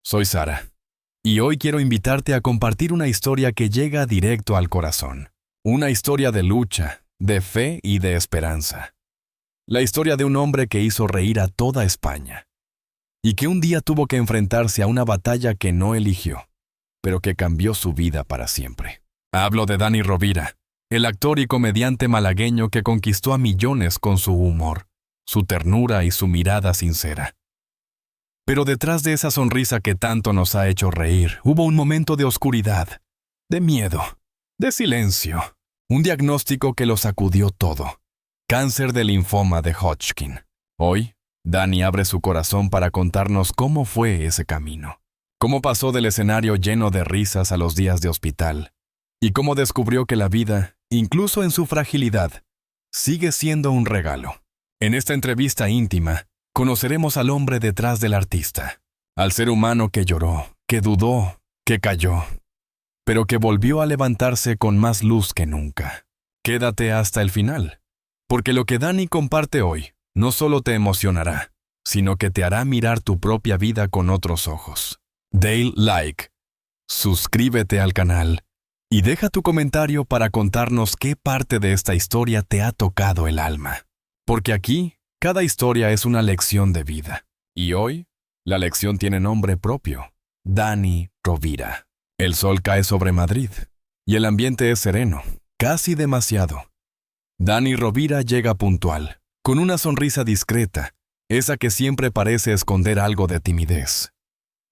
Soy Sara, y hoy quiero invitarte a compartir una historia que llega directo al corazón. Una historia de lucha, de fe y de esperanza. La historia de un hombre que hizo reír a toda España, y que un día tuvo que enfrentarse a una batalla que no eligió, pero que cambió su vida para siempre. Hablo de Dani Rovira, el actor y comediante malagueño que conquistó a millones con su humor, su ternura y su mirada sincera. Pero detrás de esa sonrisa que tanto nos ha hecho reír, hubo un momento de oscuridad, de miedo, de silencio, un diagnóstico que lo sacudió todo. Cáncer de linfoma de Hodgkin. Hoy, Dani abre su corazón para contarnos cómo fue ese camino, cómo pasó del escenario lleno de risas a los días de hospital, y cómo descubrió que la vida, incluso en su fragilidad, sigue siendo un regalo. En esta entrevista íntima, conoceremos al hombre detrás del artista, al ser humano que lloró, que dudó, que cayó, pero que volvió a levantarse con más luz que nunca. Quédate hasta el final, porque lo que Dani comparte hoy no solo te emocionará, sino que te hará mirar tu propia vida con otros ojos. Dale like, suscríbete al canal y deja tu comentario para contarnos qué parte de esta historia te ha tocado el alma. Porque aquí, cada historia es una lección de vida. Y hoy, la lección tiene nombre propio: Dani Rovira. El sol cae sobre Madrid, y el ambiente es sereno, casi demasiado. Dani Rovira llega puntual, con una sonrisa discreta, esa que siempre parece esconder algo de timidez.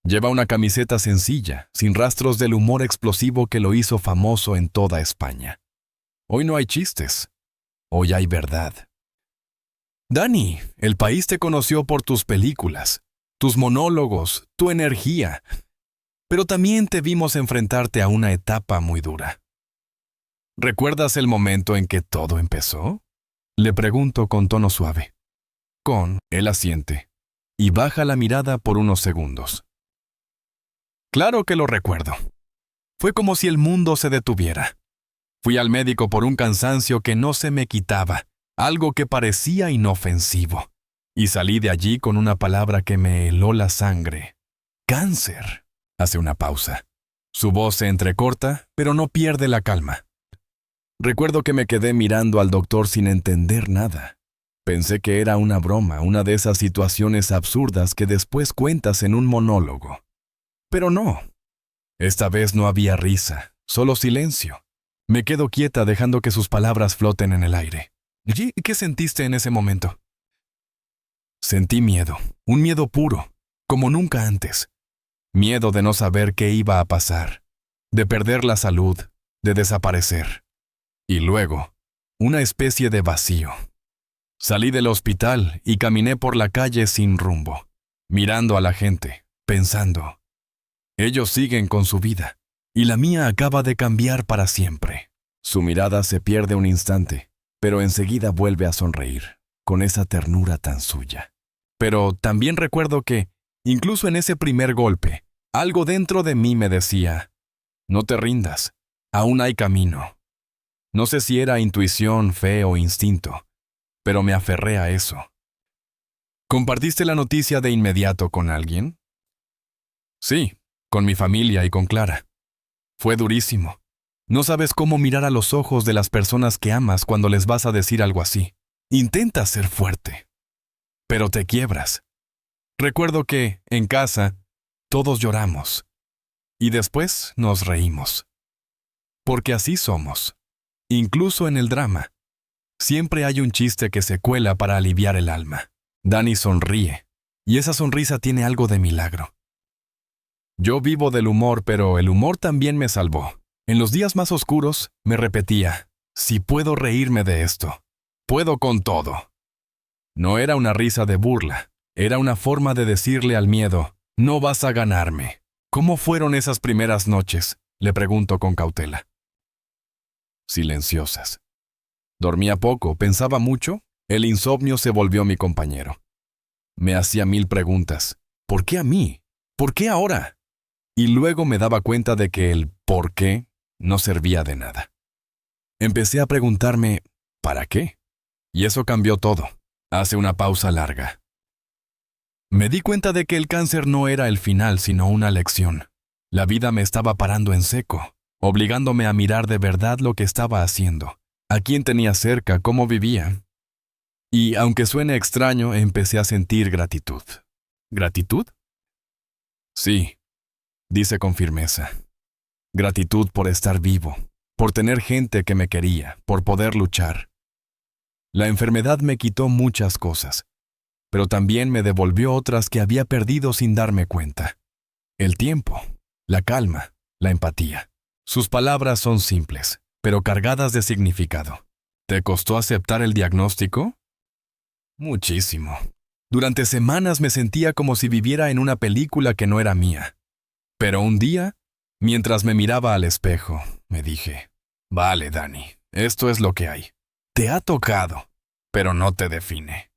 Lleva una camiseta sencilla, sin rastros del humor explosivo que lo hizo famoso en toda España. Hoy no hay chistes, hoy hay verdad. Dani, el país te conoció por tus películas, tus monólogos, tu energía, pero también te vimos enfrentarte a una etapa muy dura. ¿Recuerdas el momento en que todo empezó? Le pregunto con tono suave. Él asiente y baja la mirada por unos segundos. Claro que lo recuerdo. Fue como si el mundo se detuviera. Fui al médico por un cansancio que no se me quitaba, algo que parecía inofensivo, y salí de allí con una palabra que me heló la sangre. Cáncer. Hace una pausa. Su voz se entrecorta, pero no pierde la calma. Recuerdo que me quedé mirando al doctor sin entender nada. Pensé que era una broma, una de esas situaciones absurdas que después cuentas en un monólogo. Pero no. Esta vez no había risa, solo silencio. Me quedo quieta dejando que sus palabras floten en el aire. ¿Y qué sentiste en ese momento? Sentí miedo, un miedo puro, como nunca antes. Miedo de no saber qué iba a pasar, de perder la salud, de desaparecer. Y luego, una especie de vacío. Salí del hospital y caminé por la calle sin rumbo, mirando a la gente, pensando. Ellos siguen con su vida, y la mía acaba de cambiar para siempre. Su mirada se pierde un instante, pero enseguida vuelve a sonreír, con esa ternura tan suya. Pero también recuerdo que, incluso en ese primer golpe, algo dentro de mí me decía: no te rindas, aún hay camino. No sé si era intuición, fe o instinto, pero me aferré a eso. ¿Compartiste la noticia de inmediato con alguien? Sí, con mi familia y con Clara. Fue durísimo. No sabes cómo mirar a los ojos de las personas que amas cuando les vas a decir algo así. Intentas ser fuerte, pero te quiebras. Recuerdo que, en casa, todos lloramos. Y después nos reímos. Porque así somos. Incluso en el drama. Siempre hay un chiste que se cuela para aliviar el alma. Dani sonríe, y esa sonrisa tiene algo de milagro. Yo vivo del humor, pero el humor también me salvó. En los días más oscuros, me repetía: si puedo reírme de esto, puedo con todo. No era una risa de burla, era una forma de decirle al miedo: no vas a ganarme. ¿Cómo fueron esas primeras noches?, le pregunto con cautela. Silenciosas. Dormía poco, pensaba mucho, el insomnio se volvió mi compañero. Me hacía 1000 preguntas. ¿Por qué a mí? ¿Por qué ahora? Y luego me daba cuenta de que el ¿por qué? No servía de nada. Empecé a preguntarme ¿para qué? Y eso cambió todo. Hace una pausa larga. Me di cuenta de que el cáncer no era el final, sino una lección. La vida me estaba parando en seco, obligándome a mirar de verdad lo que estaba haciendo, a quién tenía cerca, cómo vivía. Y, aunque suene extraño, empecé a sentir gratitud. ¿Gratitud? Sí, dice con firmeza. Gratitud por estar vivo, por tener gente que me quería, por poder luchar. La enfermedad me quitó muchas cosas, pero también me devolvió otras que había perdido sin darme cuenta. El tiempo, la calma, la empatía. Sus palabras son simples, pero cargadas de significado. ¿Te costó aceptar el diagnóstico? Muchísimo. Durante semanas me sentía como si viviera en una película que no era mía. Pero un día, mientras me miraba al espejo, me dije, vale, Dani, esto es lo que hay. Te ha tocado, pero no te define.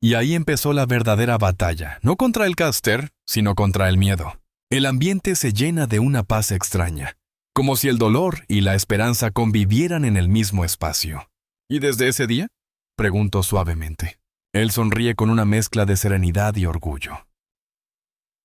Y ahí empezó la verdadera batalla, no contra el cáncer, sino contra el miedo. El ambiente se llena de una paz extraña, como si el dolor y la esperanza convivieran en el mismo espacio. ¿Y desde ese día? Pregunto suavemente. Él sonríe con una mezcla de serenidad y orgullo.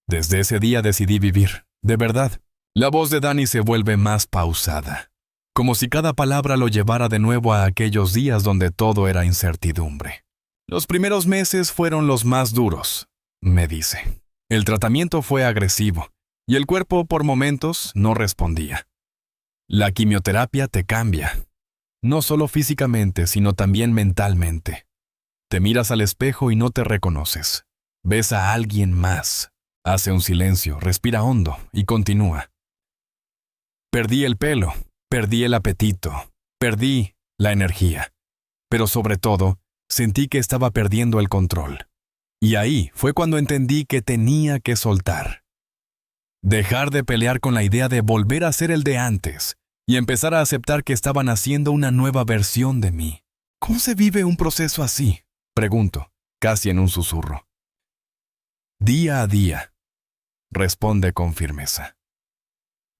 Desde ese día decidí vivir, de verdad. La voz de Dani se vuelve más pausada, como si cada palabra lo llevara de nuevo a aquellos días donde todo era incertidumbre. Los primeros meses fueron los más duros, me dice. El tratamiento fue agresivo, y el cuerpo por momentos no respondía. La quimioterapia te cambia, no solo físicamente, sino también mentalmente. Te miras al espejo y no te reconoces. Ves a alguien más. Hace un silencio, respira hondo y continúa. Perdí el pelo, perdí el apetito, perdí la energía. Pero sobre todo, sentí que estaba perdiendo el control. Y ahí fue cuando entendí que tenía que soltar. Dejar de pelear con la idea de volver a ser el de antes y empezar a aceptar que estaban haciendo una nueva versión de mí. ¿Cómo se vive un proceso así? Pregunto, casi en un susurro. Día a día, responde con firmeza.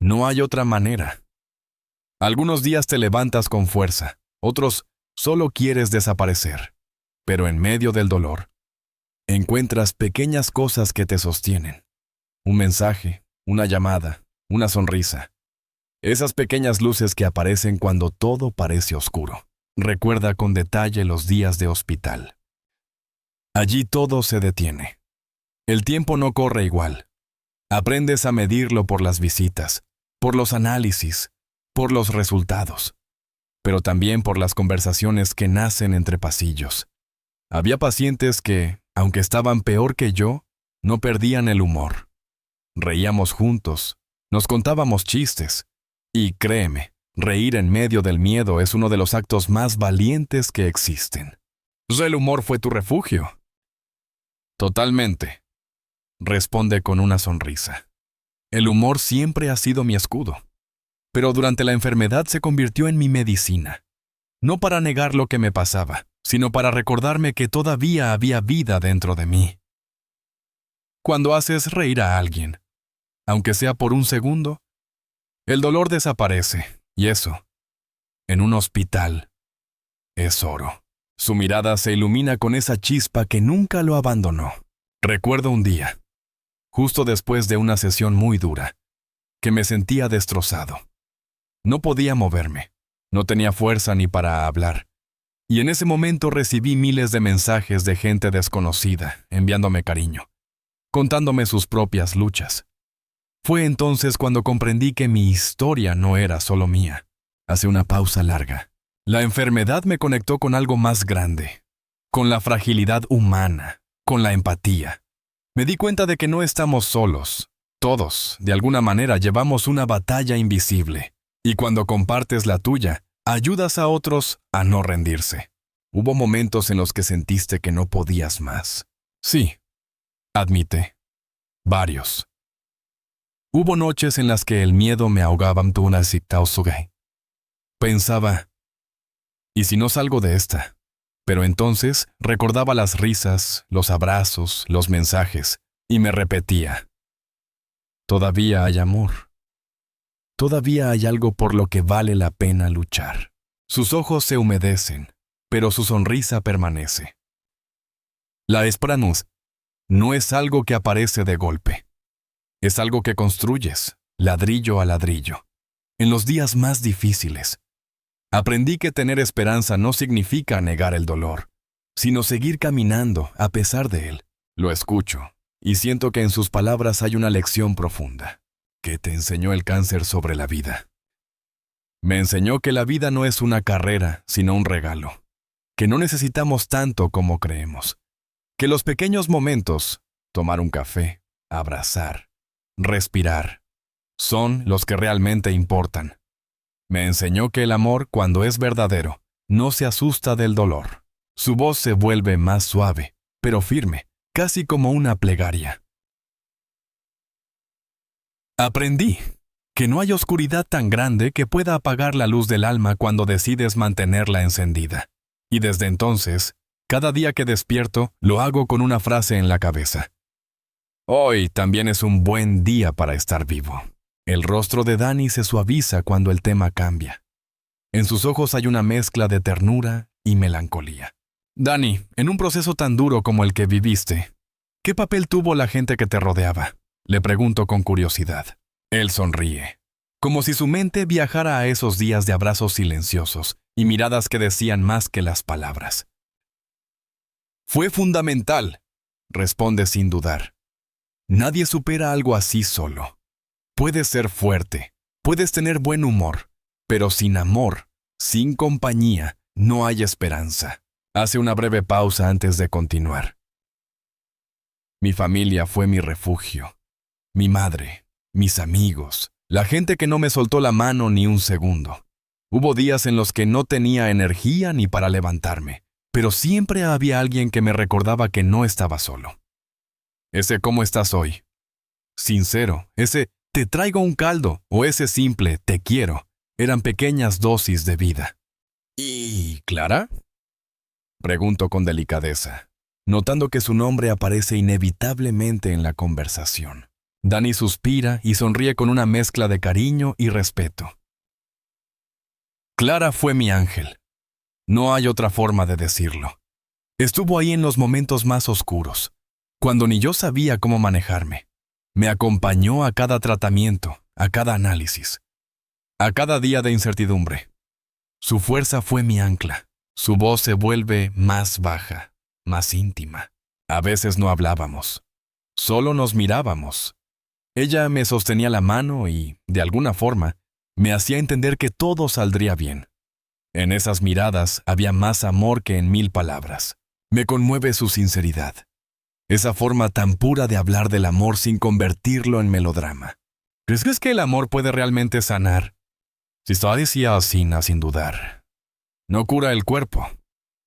No hay otra manera. Algunos días te levantas con fuerza, otros solo quieres desaparecer. Pero en medio del dolor, encuentras pequeñas cosas que te sostienen. Un mensaje, una llamada, una sonrisa. Esas pequeñas luces que aparecen cuando todo parece oscuro. Recuerda con detalle los días de hospital. Allí todo se detiene. El tiempo no corre igual. Aprendes a medirlo por las visitas, por los análisis, por los resultados, pero también por las conversaciones que nacen entre pasillos. Había pacientes que, aunque estaban peor que yo, no perdían el humor. Reíamos juntos, nos contábamos chistes, y créeme, reír en medio del miedo es uno de los actos más valientes que existen. ¿El humor fue tu refugio? Totalmente, responde con una sonrisa. El humor siempre ha sido mi escudo, pero durante la enfermedad se convirtió en mi medicina. No para negar lo que me pasaba, sino para recordarme que todavía había vida dentro de mí. Cuando haces reír a alguien, aunque sea por un segundo, el dolor desaparece, y eso, en un hospital, es oro. Su mirada se ilumina con esa chispa que nunca lo abandonó. Recuerdo un día, justo después de una sesión muy dura, que me sentía destrozado. No podía moverme, no tenía fuerza ni para hablar. Y en ese momento recibí miles de mensajes de gente desconocida, enviándome cariño, contándome sus propias luchas. Fue entonces cuando comprendí que mi historia no era solo mía. Hace una pausa larga. La enfermedad me conectó con algo más grande, con la fragilidad humana, con la empatía. Me di cuenta de que no estamos solos. Todos, de alguna manera, llevamos una batalla invisible. Y cuando compartes la tuya, ayudas a otros a no rendirse. Hubo momentos en los que sentiste que no podías más. Sí, admite. Varios. Hubo noches en las que el miedo me ahogaba. Pensaba, ¿y si no salgo de esta? Pero entonces recordaba las risas, los abrazos, los mensajes, y me repetía, todavía hay amor. Todavía hay algo por lo que vale la pena luchar. Sus ojos se humedecen, pero su sonrisa permanece. La esperanza no es algo que aparece de golpe. Es algo que construyes, ladrillo a ladrillo, en los días más difíciles. Aprendí que tener esperanza no significa negar el dolor, sino seguir caminando a pesar de él. Lo escucho y siento que en sus palabras hay una lección profunda. ¿Qué te enseñó el cáncer sobre la vida? Me enseñó que la vida no es una carrera, sino un regalo, que no necesitamos tanto como creemos, que los pequeños momentos, tomar un café, abrazar, respirar, son los que realmente importan. Me enseñó que el amor, cuando es verdadero, no se asusta del dolor. Su voz se vuelve más suave, pero firme, casi como una plegaria. Aprendí que no hay oscuridad tan grande que pueda apagar la luz del alma cuando decides mantenerla encendida. Y desde entonces, cada día que despierto, lo hago con una frase en la cabeza. Hoy también es un buen día para estar vivo. El rostro de Dani se suaviza cuando el tema cambia. En sus ojos hay una mezcla de ternura y melancolía. Dani, en un proceso tan duro como el que viviste, ¿qué papel tuvo la gente que te rodeaba? Le pregunto con curiosidad. Él sonríe, como si su mente viajara a esos días de abrazos silenciosos y miradas que decían más que las palabras. Fue fundamental, responde sin dudar. Nadie supera algo así solo. Puedes ser fuerte, puedes tener buen humor, pero sin amor, sin compañía, no hay esperanza. Hace una breve pausa antes de continuar. Mi familia fue mi refugio, mi madre, mis amigos, la gente que no me soltó la mano ni un segundo. Hubo días en los que no tenía energía ni para levantarme, pero siempre había alguien que me recordaba que no estaba solo. Ese ¿cómo estás hoy? Sincero, ese te traigo un caldo o ese simple te quiero, eran pequeñas dosis de vida. ¿Y Clara? Pregunto con delicadeza, notando que su nombre aparece inevitablemente en la conversación. Dani suspira y sonríe con una mezcla de cariño y respeto. Clara fue mi ángel. No hay otra forma de decirlo. Estuvo ahí en los momentos más oscuros, cuando ni yo sabía cómo manejarme. Me acompañó a cada tratamiento, a cada análisis, a cada día de incertidumbre. Su fuerza fue mi ancla. Su voz se vuelve más baja, más íntima. A veces no hablábamos, solo nos mirábamos. Ella me sostenía la mano y, de alguna forma, me hacía entender que todo saldría bien. En esas miradas había más amor que en 1000 palabras. Me conmueve su sinceridad. Esa forma tan pura de hablar del amor sin convertirlo en melodrama. ¿Crees que el amor puede realmente sanar? Si decía Asina sin dudar. No cura el cuerpo,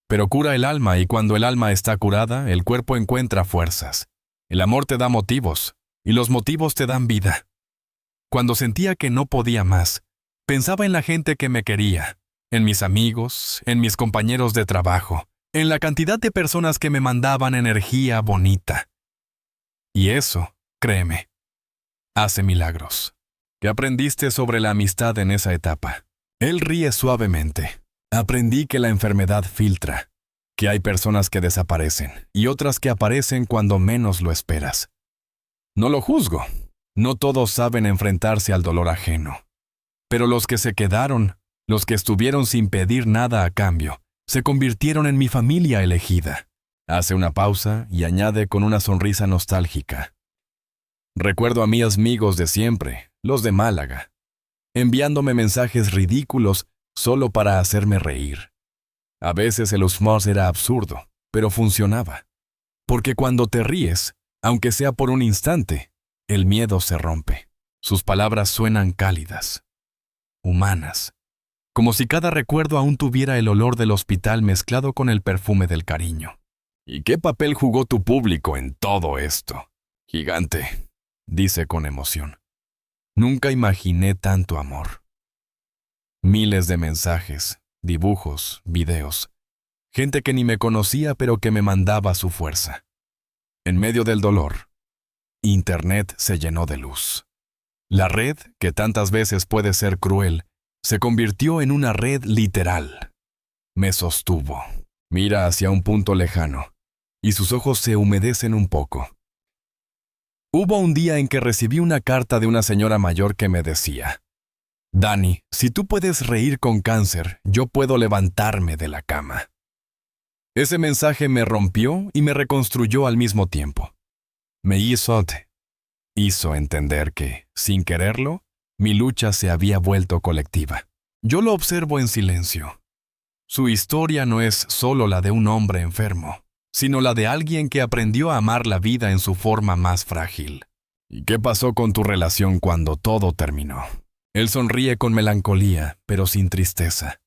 pero cura el alma, y cuando el alma está curada, el cuerpo encuentra fuerzas. El amor te da motivos, y los motivos te dan vida. Cuando sentía que no podía más, pensaba en la gente que me quería, en mis amigos, en mis compañeros de trabajo, en la cantidad de personas que me mandaban energía bonita. Y eso, créeme, hace milagros. ¿Qué aprendiste sobre la amistad en esa etapa? Él ríe suavemente. Aprendí que la enfermedad filtra, que hay personas que desaparecen y otras que aparecen cuando menos lo esperas. No lo juzgo. No todos saben enfrentarse al dolor ajeno. Pero los que se quedaron, los que estuvieron sin pedir nada a cambio, se convirtieron en mi familia elegida. Hace una pausa y añade con una sonrisa nostálgica. Recuerdo a mis amigos de siempre, los de Málaga, enviándome mensajes ridículos solo para hacerme reír. A veces el humor era absurdo, pero funcionaba. Porque cuando te ríes, aunque sea por un instante, el miedo se rompe. Sus palabras suenan cálidas, humanas, como si cada recuerdo aún tuviera el olor del hospital mezclado con el perfume del cariño. ¿Y qué papel jugó tu público en todo esto? Gigante, dice con emoción. Nunca imaginé tanto amor. Miles de mensajes, dibujos, videos. Gente que ni me conocía pero que me mandaba su fuerza. En medio del dolor, Internet se llenó de luz. La red, que tantas veces puede ser cruel, se convirtió en una red literal. Me sostuvo. Mira hacia un punto lejano, y sus ojos se humedecen un poco. Hubo un día en que recibí una carta de una señora mayor que me decía: Dani, si tú puedes reír con cáncer, yo puedo levantarme de la cama. Ese mensaje me rompió y me reconstruyó al mismo tiempo. Me hizo entender que, sin quererlo, mi lucha se había vuelto colectiva. Yo lo observo en silencio. Su historia no es solo la de un hombre enfermo, sino la de alguien que aprendió a amar la vida en su forma más frágil. ¿Y qué pasó con tu relación cuando todo terminó? Él sonríe con melancolía, pero sin tristeza.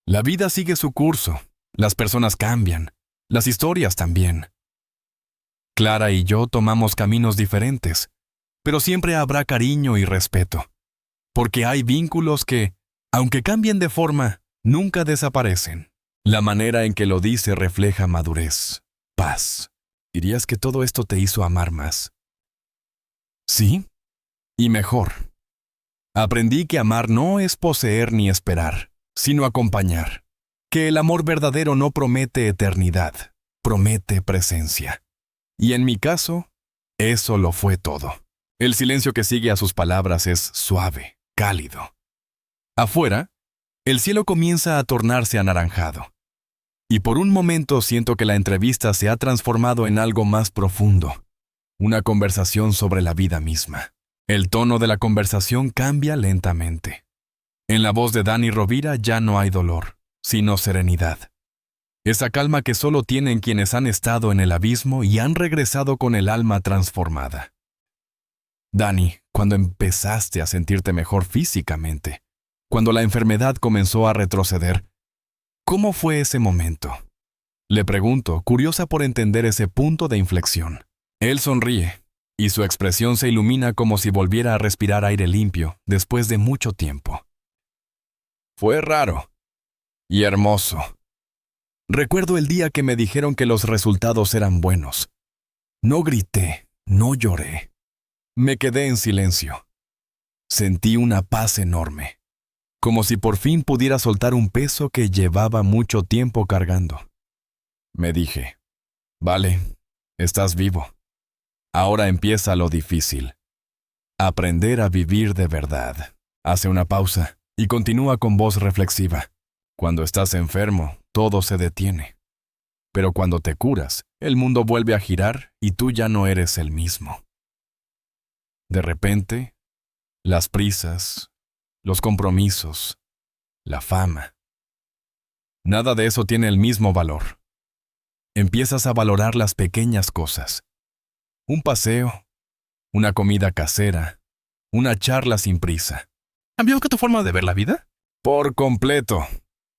La vida sigue su curso, las personas cambian, las historias también. Clara y yo tomamos caminos diferentes, pero siempre habrá cariño y respeto, porque hay vínculos que, aunque cambien de forma, nunca desaparecen. La manera en que lo dice refleja madurez, paz. ¿Dirías que todo esto te hizo amar más? Sí, y mejor. Aprendí que amar no es poseer ni esperar, sino acompañar. Que el amor verdadero no promete eternidad, promete presencia. Y en mi caso, eso lo fue todo. El silencio que sigue a sus palabras es suave, cálido. Afuera, el cielo comienza a tornarse anaranjado. Y por un momento siento que la entrevista se ha transformado en algo más profundo. Una conversación sobre la vida misma. El tono de la conversación cambia lentamente. En la voz de Dani Rovira ya no hay dolor, sino serenidad. Esa calma que solo tienen quienes han estado en el abismo y han regresado con el alma transformada. Dani, cuando empezaste a sentirte mejor físicamente, cuando la enfermedad comenzó a retroceder, ¿cómo fue ese momento? Le pregunto, curiosa por entender ese punto de inflexión. Él sonríe, y su expresión se ilumina como si volviera a respirar aire limpio después de mucho tiempo. Fue raro y hermoso. Recuerdo el día que me dijeron que los resultados eran buenos. No grité, no lloré. Me quedé en silencio. Sentí una paz enorme, como si por fin pudiera soltar un peso que llevaba mucho tiempo cargando. Me dije, vale, estás vivo. Ahora empieza lo difícil. Aprender a vivir de verdad. Hace una pausa y continúa con voz reflexiva. Cuando estás enfermo, todo se detiene. Pero cuando te curas, el mundo vuelve a girar y tú ya no eres el mismo. De repente, las prisas, los compromisos, la fama. Nada de eso tiene el mismo valor. Empiezas a valorar las pequeñas cosas. Un paseo, una comida casera, una charla sin prisa. ¿Cambió tu forma de ver la vida? Por completo,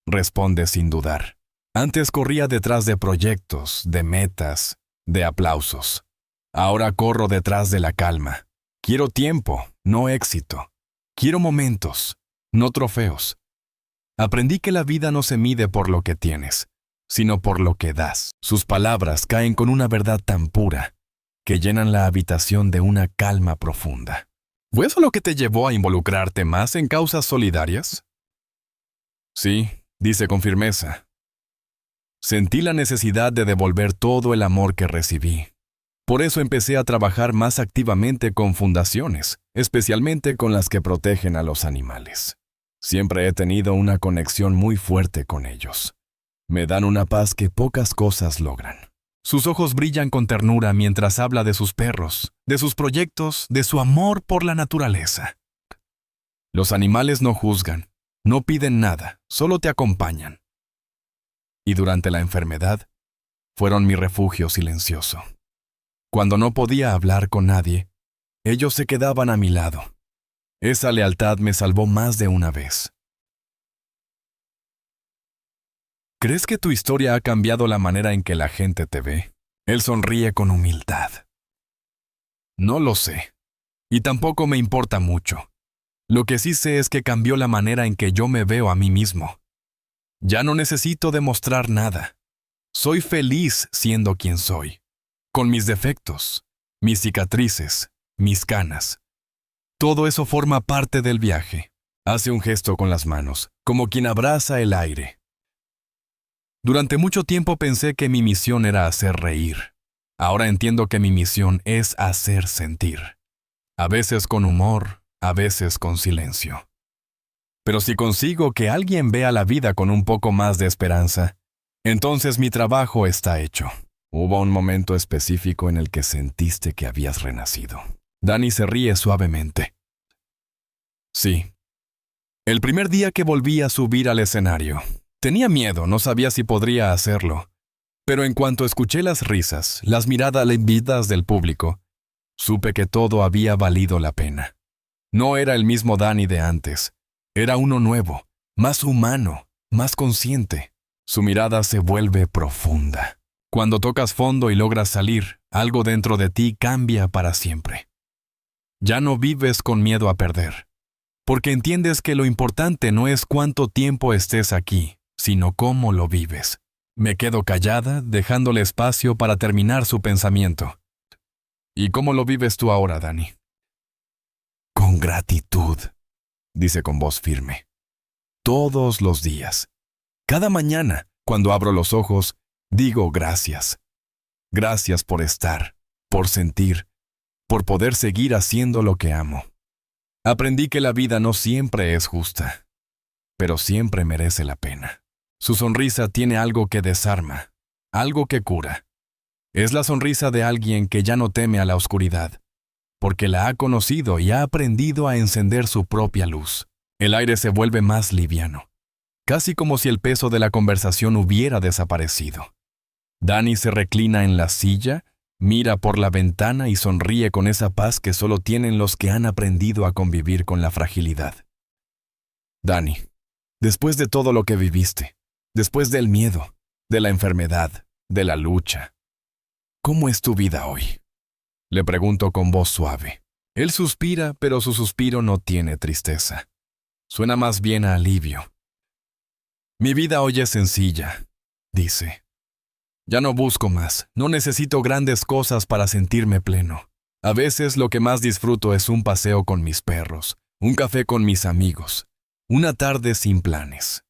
responde sin dudar. Antes corría detrás de proyectos, de metas, de aplausos. Ahora corro detrás de la calma. Quiero tiempo, no éxito. Quiero momentos, no trofeos. Aprendí que la vida no se mide por lo que tienes, sino por lo que das. Sus palabras caen con una verdad tan pura que llenan la habitación de una calma profunda. ¿Fue eso lo que te llevó a involucrarte más en causas solidarias? Sí, dice con firmeza. Sentí la necesidad de devolver todo el amor que recibí. Por eso empecé a trabajar más activamente con fundaciones, especialmente con las que protegen a los animales. Siempre he tenido una conexión muy fuerte con ellos. Me dan una paz que pocas cosas logran. Sus ojos brillan con ternura mientras habla de sus perros, de sus proyectos, de su amor por la naturaleza. Los animales no juzgan, no piden nada, solo te acompañan. Y durante la enfermedad, fueron mi refugio silencioso. Cuando no podía hablar con nadie, ellos se quedaban a mi lado. Esa lealtad me salvó más de una vez. ¿Crees que tu historia ha cambiado la manera en que la gente te ve? Él sonríe con humildad. No lo sé, y tampoco me importa mucho. Lo que sí sé es que cambió la manera en que yo me veo a mí mismo. Ya no necesito demostrar nada. Soy feliz siendo quien soy, con mis defectos, mis cicatrices, mis canas. Todo eso forma parte del viaje. Hace un gesto con las manos, como quien abraza el aire. Durante mucho tiempo pensé que mi misión era hacer reír. Ahora entiendo que mi misión es hacer sentir. A veces con humor, a veces con silencio. Pero si consigo que alguien vea la vida con un poco más de esperanza, entonces mi trabajo está hecho. Hubo un momento específico en el que sentiste que habías renacido. Danny se ríe suavemente. Sí. El primer día que volví a subir al escenario. Tenía miedo, no sabía si podría hacerlo. Pero en cuanto escuché las risas, las miradas lívidas del público, supe que todo había valido la pena. No era el mismo Danny de antes. Era uno nuevo, más humano, más consciente. Su mirada se vuelve profunda. Cuando tocas fondo y logras salir, algo dentro de ti cambia para siempre. Ya no vives con miedo a perder, porque entiendes que lo importante no es cuánto tiempo estés aquí, sino cómo lo vives. Me quedo callada, dejándole espacio para terminar su pensamiento. ¿Y cómo lo vives tú ahora, Danny? Con gratitud, dice con voz firme. Todos los días. Cada mañana, cuando abro los ojos, digo gracias. Gracias por estar, por sentir, por poder seguir haciendo lo que amo. Aprendí que la vida no siempre es justa, pero siempre merece la pena. Su sonrisa tiene algo que desarma, algo que cura. Es la sonrisa de alguien que ya no teme a la oscuridad, porque la ha conocido y ha aprendido a encender su propia luz. El aire se vuelve más liviano, casi como si el peso de la conversación hubiera desaparecido. Danny se reclina en la silla, mira por la ventana y sonríe con esa paz que solo tienen los que han aprendido a convivir con la fragilidad. Danny, después de todo lo que viviste, después del miedo, de la enfermedad, de la lucha, ¿cómo es tu vida hoy? Le pregunto con voz suave. Él suspira, pero su suspiro no tiene tristeza. Suena más bien a alivio. Mi vida hoy es sencilla, dice. Ya no busco más, no necesito grandes cosas para sentirme pleno. A veces lo que más disfruto es un paseo con mis perros, un café con mis amigos, una tarde sin planes.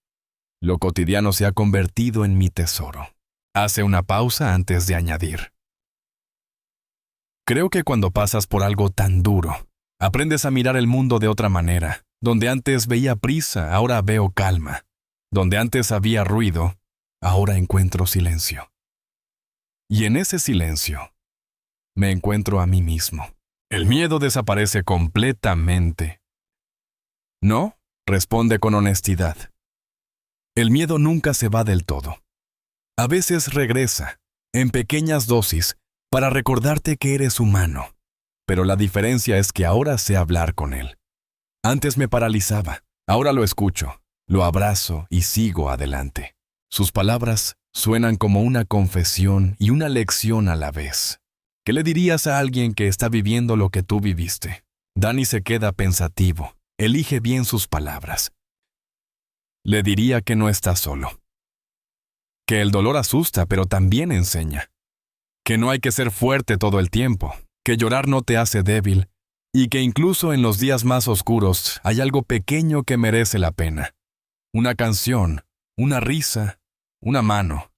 Lo cotidiano se ha convertido en mi tesoro. Hace una pausa antes de añadir. Creo que cuando pasas por algo tan duro, aprendes a mirar el mundo de otra manera. Donde antes veía prisa, ahora veo calma. Donde antes había ruido, ahora encuentro silencio. Y en ese silencio, me encuentro a mí mismo. El miedo desaparece completamente. No, responde con honestidad. El miedo nunca se va del todo. A veces regresa, en pequeñas dosis, para recordarte que eres humano. Pero la diferencia es que ahora sé hablar con él. Antes me paralizaba, ahora lo escucho, lo abrazo y sigo adelante. Sus palabras suenan como una confesión y una lección a la vez. ¿Qué le dirías a alguien que está viviendo lo que tú viviste? Danny se queda pensativo, elige bien sus palabras. Le diría que no está solo. Que el dolor asusta, pero también enseña. Que no hay que ser fuerte todo el tiempo, que llorar no te hace débil, y que incluso en los días más oscuros hay algo pequeño que merece la pena. Una canción, una risa, una mano.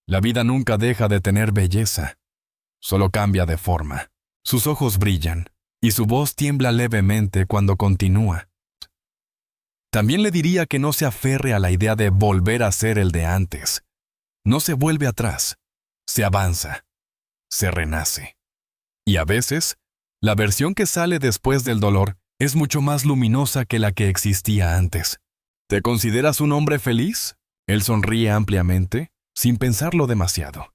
La vida nunca deja de tener belleza, solo cambia de forma. Sus ojos brillan, y su voz tiembla levemente cuando continúa. También le diría que no se aferre a la idea de volver a ser el de antes. No se vuelve atrás, se avanza, se renace. Y a veces, la versión que sale después del dolor es mucho más luminosa que la que existía antes. ¿Te consideras un hombre feliz? Él sonríe ampliamente, sin pensarlo demasiado.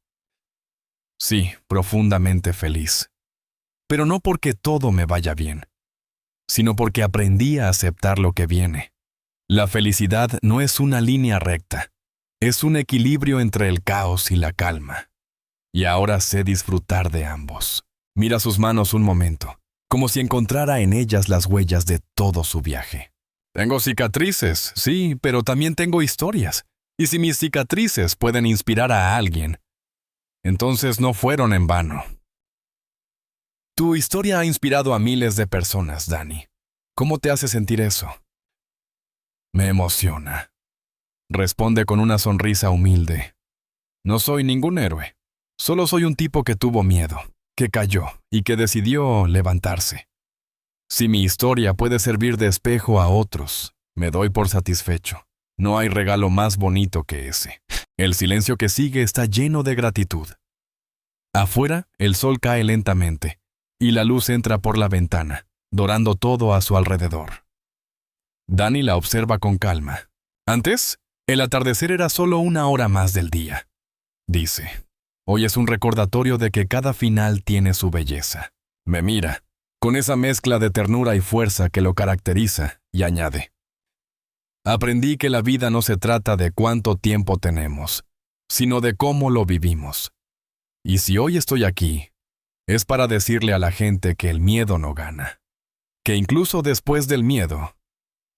Sí, profundamente feliz. Pero no porque todo me vaya bien, sino porque aprendí a aceptar lo que viene. La felicidad no es una línea recta, es un equilibrio entre el caos y la calma. Y ahora sé disfrutar de ambos. Mira sus manos un momento, como si encontrara en ellas las huellas de todo su viaje. Tengo cicatrices, sí, pero también tengo historias. Y si mis cicatrices pueden inspirar a alguien, entonces no fueron en vano. Tu historia ha inspirado a miles de personas, Danny. ¿Cómo te hace sentir eso? Me emociona. Responde con una sonrisa humilde. No soy ningún héroe. Solo soy un tipo que tuvo miedo, que cayó y que decidió levantarse. Si mi historia puede servir de espejo a otros, me doy por satisfecho. No hay regalo más bonito que ese. El silencio que sigue está lleno de gratitud. Afuera, el sol cae lentamente, y la luz entra por la ventana, dorando todo a su alrededor. Dani la observa con calma. Antes, el atardecer era solo una hora más del día. Dice, hoy es un recordatorio de que cada final tiene su belleza. Me mira, con esa mezcla de ternura y fuerza que lo caracteriza, y añade, aprendí que la vida no se trata de cuánto tiempo tenemos, sino de cómo lo vivimos. Y si hoy estoy aquí, es para decirle a la gente que el miedo no gana, que incluso después del miedo,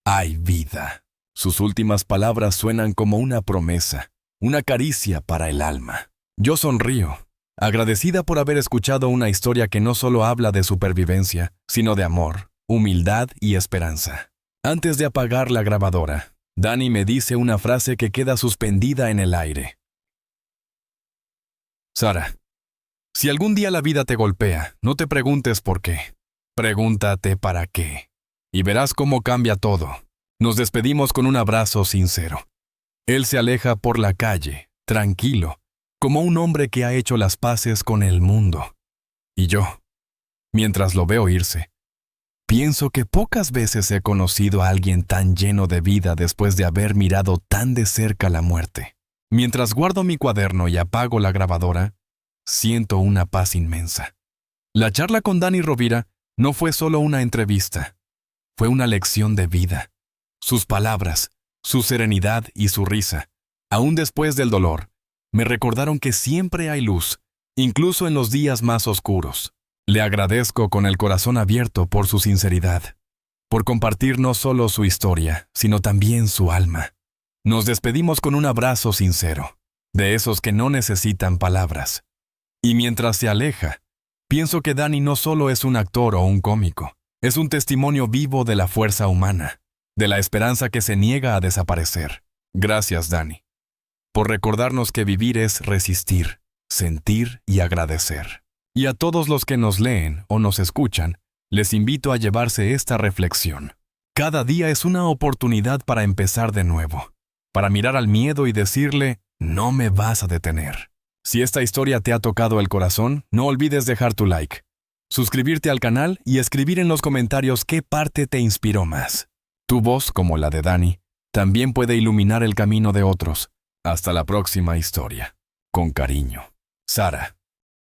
hay vida. Sus últimas palabras suenan como una promesa, una caricia para el alma. Yo sonrío, agradecida por haber escuchado una historia que no solo habla de supervivencia, sino de amor, humildad y esperanza. Antes de apagar la grabadora, Dani me dice una frase que queda suspendida en el aire. Sara, si algún día la vida te golpea, no te preguntes por qué. Pregúntate para qué. Y verás cómo cambia todo. Nos despedimos con un abrazo sincero. Él se aleja por la calle, tranquilo, como un hombre que ha hecho las paces con el mundo. Y yo, mientras lo veo irse, pienso que pocas veces he conocido a alguien tan lleno de vida después de haber mirado tan de cerca la muerte. Mientras guardo mi cuaderno y apago la grabadora, siento una paz inmensa. La charla con Dani Rovira no fue solo una entrevista, fue una lección de vida. Sus palabras, su serenidad y su risa, aún después del dolor, me recordaron que siempre hay luz, incluso en los días más oscuros. Le agradezco con el corazón abierto por su sinceridad, por compartir no solo su historia, sino también su alma. Nos despedimos con un abrazo sincero, de esos que no necesitan palabras. Y mientras se aleja, pienso que Dani no solo es un actor o un cómico, es un testimonio vivo de la fuerza humana, de la esperanza que se niega a desaparecer. Gracias, Dani, por recordarnos que vivir es resistir, sentir y agradecer. Y a todos los que nos leen o nos escuchan, les invito a llevarse esta reflexión. Cada día es una oportunidad para empezar de nuevo, para mirar al miedo y decirle, no me vas a detener. Si esta historia te ha tocado el corazón, no olvides dejar tu like, suscribirte al canal y escribir en los comentarios qué parte te inspiró más. Tu voz, como la de Dani, también puede iluminar el camino de otros. Hasta la próxima historia. Con cariño. Sara.